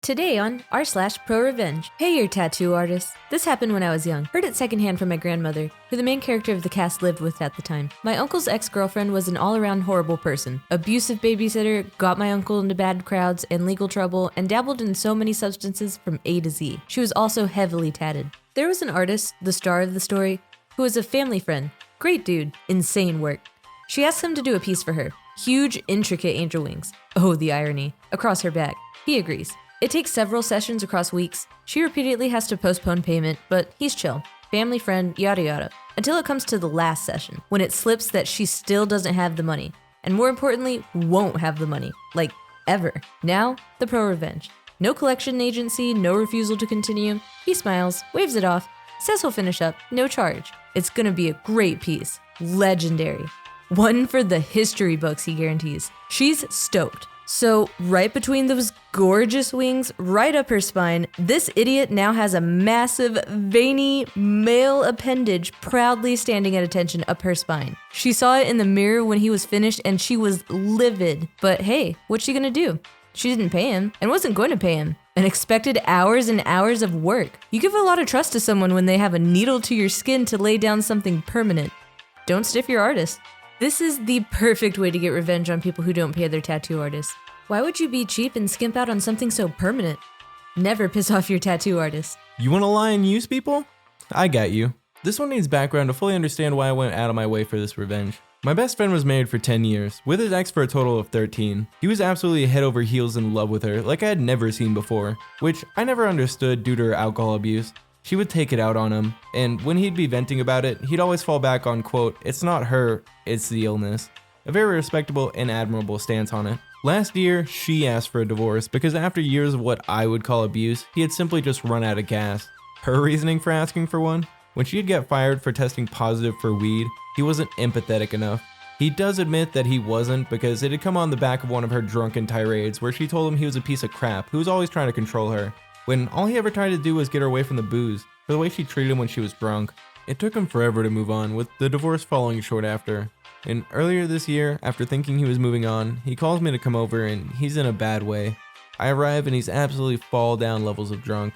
Today on r/Prorevenge. Hey, you're tattoo artists. This happened when I was young. Heard it secondhand from my grandmother, who the main character of the cast lived with at the time. My uncle's ex-girlfriend was an all-around horrible person. Abusive babysitter, got my uncle into bad crowds and legal trouble, and dabbled in so many substances from A to Z. She was also heavily tatted. There was an artist, the star of the story, who was a family friend. Great dude, insane work. She asked him to do a piece for her. Huge, intricate angel wings. Oh, the irony. Across her back. He agrees. It takes several sessions across weeks. She repeatedly has to postpone payment, but he's chill. Family friend, yada yada. Until it comes to the last session, when it slips that she still doesn't have the money. And more importantly, won't have the money. Like, ever. Now, the Prorevenge. No collection agency, no refusal to continue. He smiles, waves it off, says he'll finish up, no charge. It's gonna be a great piece. Legendary. One for the history books, he guarantees. She's stoked. So, right between those gorgeous wings, right up her spine, this idiot now has a massive, veiny male appendage proudly standing at attention up her spine. She saw it in the mirror when he was finished and she was livid. But hey, what's she gonna do? She didn't pay him and wasn't going to pay him. And expected hours and hours of work. You give a lot of trust to someone when they have a needle to your skin to lay down something permanent. Don't stiff your artist. This is the perfect way to get revenge on people who don't pay their tattoo artists. Why would you be cheap and skimp out on something so permanent? Never piss off your tattoo artist. You wanna lie and use people? I got you. This one needs background to fully understand why I went out of my way for this revenge. My best friend was married for 10 years, with his ex for a total of 13. He was absolutely head over heels in love with her like I had never seen before, which I never understood due to her alcohol abuse. She would take it out on him, and when he'd be venting about it, he'd always fall back on, quote, "It's not her, it's the illness." A very respectable and admirable stance on it. Last year, she asked for a divorce because after years of what I would call abuse, he had simply just run out of gas. Her reasoning for asking for one? When she'd get fired for testing positive for weed, he wasn't empathetic enough. He does admit that he wasn't because it had come on the back of one of her drunken tirades where she told him he was a piece of crap who was always trying to control her, when all he ever tried to do was get her away from the booze, for the way she treated him when she was drunk. It took him forever to move on, with the divorce following short after. And earlier this year, after thinking he was moving on, he calls me to come over and he's in a bad way. I arrive and he's absolutely fall down levels of drunk.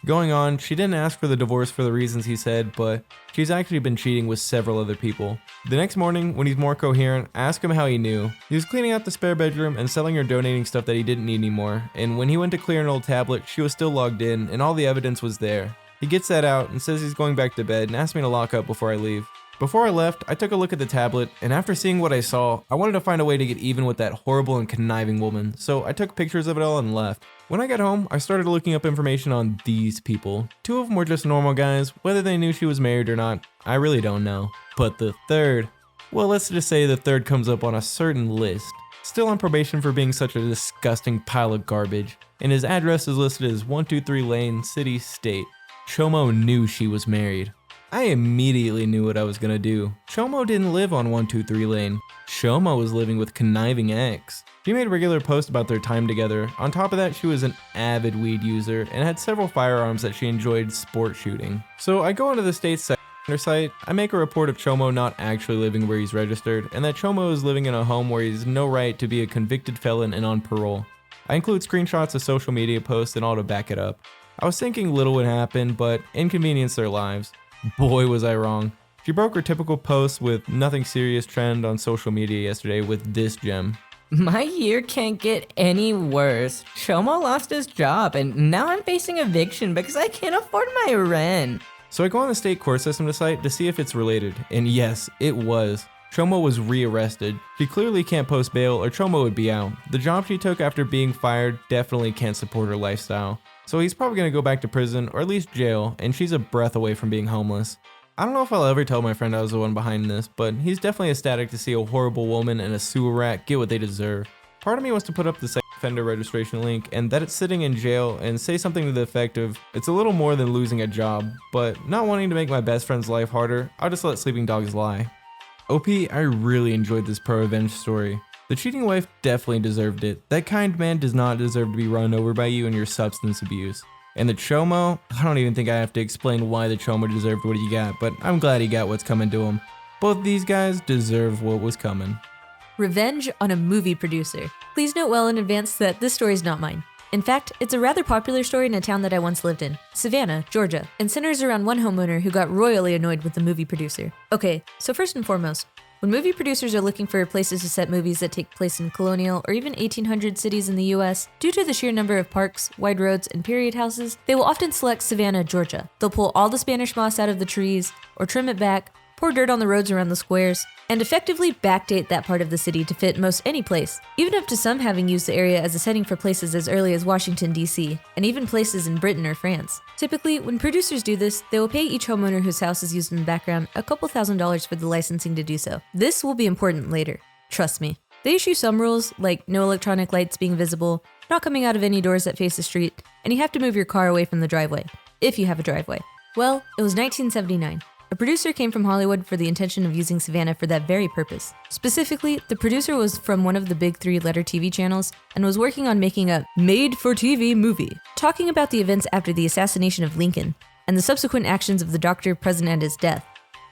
Going on, she didn't ask for the divorce for the reasons he said, but she's actually been cheating with several other people. The next morning, when he's more coherent, I ask him how he knew. He was cleaning out the spare bedroom and selling or donating stuff that he didn't need anymore, and when he went to clear an old tablet, she was still logged in and all the evidence was there. He gets that out and says he's going back to bed and asks me to lock up before I leave. Before I left, I took a look at the tablet, and after seeing what I saw, I wanted to find a way to get even with that horrible and conniving woman, so I took pictures of it all and left. When I got home, I started looking up information on these people. Two of them were just normal guys. Whether they knew she was married or not, I really don't know. But the third, well, let's just say the third comes up on a certain list. Still on probation for being such a disgusting pile of garbage, and his address is listed as 123 Lane, City, State. Chomo knew she was married. I immediately knew what I was gonna do. Chomo didn't live on 123 Lane. Chomo was living with conniving ex. She made regular posts about their time together. On top of that, she was an avid weed user and had several firearms that she enjoyed sport shooting. So I go onto the state's site, I make a report of Chomo not actually living where he's registered, and that Chomo is living in a home where he has no right to be a convicted felon and on parole. I include screenshots of social media posts and all to back it up. I was thinking little would happen, but inconvenience their lives. Boy, was I wrong. She broke her typical post with nothing serious trend on social media yesterday with this gem. My year can't get any worse. Chomo lost his job and now I'm facing eviction because I can't afford my rent. So I go on the state court system site to see if it's related, and yes, it was. Chomo was rearrested. She clearly can't post bail or Chomo would be out. The job she took after being fired definitely can't support her lifestyle. So he's probably gonna go back to prison or at least jail, and she's a breath away from being homeless. I don't know if I'll ever tell my friend I was the one behind this, but he's definitely ecstatic to see a horrible woman and a sewer rat get what they deserve. Part of me wants to put up the sex offender registration link and that it's sitting in jail and say something to the effect of, it's a little more than losing a job, but not wanting to make my best friend's life harder, I'll just let sleeping dogs lie. OP, I really enjoyed this Prorevenge story. The cheating wife definitely deserved it. That kind man does not deserve to be run over by you and your substance abuse. And the Chomo, I don't even think I have to explain why the Chomo deserved what he got, but I'm glad he got what's coming to him. Both these guys deserve what was coming. Revenge on a movie producer. Please note well in advance that this story is not mine. In fact, it's a rather popular story in a town that I once lived in, Savannah, Georgia, and centers around one homeowner who got royally annoyed with the movie producer. Okay, so first and foremost, when movie producers are looking for places to set movies that take place in colonial or even 1800 cities in the US, due to the sheer number of parks, wide roads, and period houses, they will often select Savannah, Georgia. They'll pull all the Spanish moss out of the trees, or trim it back, pour dirt on the roads around the squares, and effectively backdate that part of the city to fit most any place, even up to some having used the area as a setting for places as early as Washington, D.C., and even places in Britain or France. Typically, when producers do this, they will pay each homeowner whose house is used in the background a couple $1,000s for the licensing to do so. This will be important later, trust me. They issue some rules, like no electronic lights being visible, not coming out of any doors that face the street, and you have to move your car away from the driveway, if you have a driveway. Well, it was 1979. A producer came from Hollywood for the intention of using Savannah for that very purpose. Specifically, the producer was from one of the big three-letter TV channels and was working on making a made-for-TV movie, talking about the events after the assassination of Lincoln and the subsequent actions of the doctor present at his death.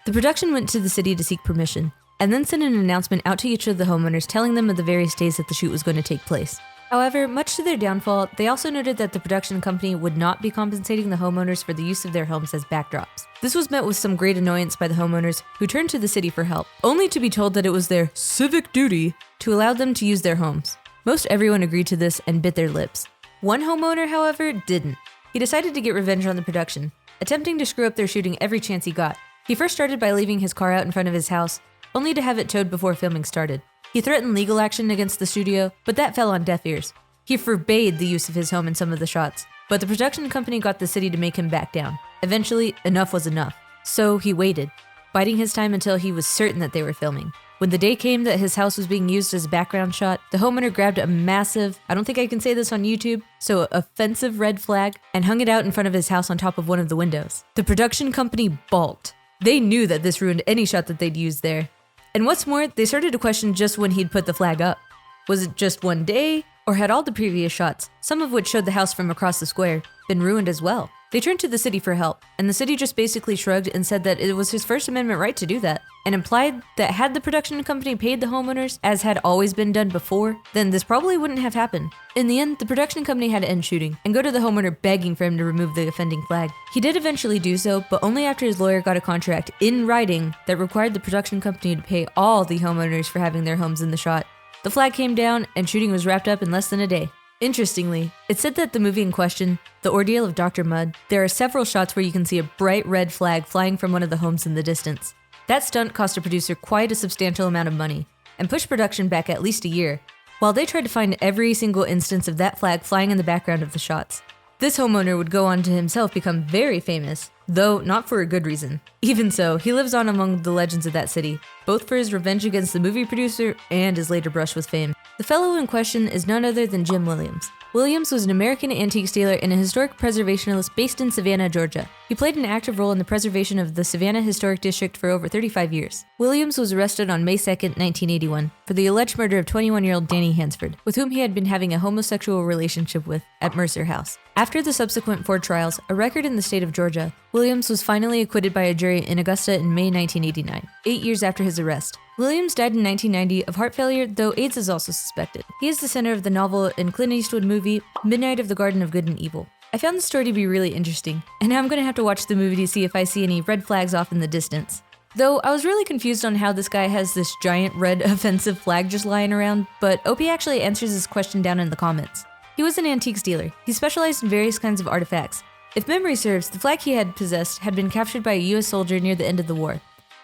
The production went to the city to seek permission, and then sent an announcement out to each of the homeowners telling them of the various days that the shoot was going to take place. However, much to their downfall, they also noted that the production company would not be compensating the homeowners for the use of their homes as backdrops. This was met with some great annoyance by the homeowners, who turned to the city for help, only to be told that it was their civic duty to allow them to use their homes. Most everyone agreed to this and bit their lips. One homeowner, however, didn't. He decided to get revenge on the production, attempting to screw up their shooting every chance he got. He first started by leaving his car out in front of his house, only to have it towed before filming started. He threatened legal action against the studio, but that fell on deaf ears. He forbade the use of his home in some of the shots, but the production company got the city to make him back down. Eventually, enough was enough. So he waited, biding his time until he was certain that they were filming. When the day came that his house was being used as a background shot, the homeowner grabbed a massive, I don't think I can say this on YouTube, so offensive red flag, and hung it out in front of his house on top of one of the windows. The production company balked. They knew that this ruined any shot that they'd used there. And what's more, they started to question just when he'd put the flag up. Was it just one day? Or had all the previous shots, some of which showed the house from across the square, been ruined as well? They turned to the city for help, and the city just basically shrugged and said that it was his First Amendment right to do that, and implied that had the production company paid the homeowners, as had always been done before, then this probably wouldn't have happened. In the end, the production company had to end shooting, and go to the homeowner begging for him to remove the offending flag. He did eventually do so, but only after his lawyer got a contract in writing that required the production company to pay all the homeowners for having their homes in the shot. The flag came down, and shooting was wrapped up in less than a day. Interestingly, it's said that the movie in question, The Ordeal of Dr. Mudd, there are several shots where you can see a bright red flag flying from one of the homes in the distance. That stunt cost a producer quite a substantial amount of money, and pushed production back at least a year, while they tried to find every single instance of that flag flying in the background of the shots. This homeowner would go on to himself become very famous, though not for a good reason. Even so, he lives on among the legends of that city, both for his revenge against the movie producer and his later brush with fame. The fellow in question is none other than Jim Williams. Williams was an American antiques dealer and a historic preservationist based in Savannah, Georgia. He played an active role in the preservation of the Savannah Historic District for over 35 years. Williams was arrested on May 2, 1981, for the alleged murder of 21-year-old Danny Hansford, with whom he had been having a homosexual relationship with at Mercer House. After the subsequent 4 trials, a record in the state of Georgia, Williams was finally acquitted by a jury in Augusta in May 1989, 8 years after his arrest. Williams died in 1990 of heart failure, though AIDS is also suspected. He is the center of the novel and Clint Eastwood movie, Midnight of the Garden of Good and Evil. I found the story to be really interesting, and now I'm gonna have to watch the movie to see if I see any red flags off in the distance. Though I was really confused on how this guy has this giant red offensive flag just lying around, but OP actually answers this question down in the comments. He was an antiques dealer. He specialized in various kinds of artifacts. If memory serves, the flag he had possessed had been captured by a US soldier near the end of the war.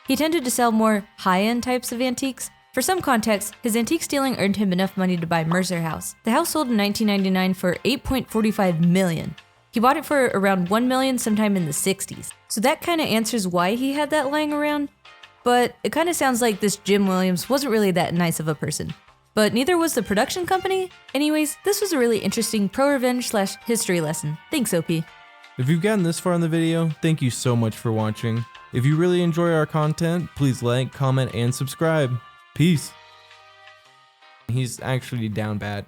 He tended to sell more high-end types of antiques. For some context, his antique stealing earned him enough money to buy Mercer House. The house sold in 1999 for $8.45 million. He bought it for around $1 million sometime in the 60s. So that kinda answers why he had that lying around. But it kinda sounds like this Jim Williams wasn't really that nice of a person. But neither was the production company. Anyways, this was a really interesting pro-revenge / history lesson. Thanks, OP. If you've gotten this far in the video, thank you so much for watching. If you really enjoy our content, please like, comment, and subscribe. Peace. He's actually down bad.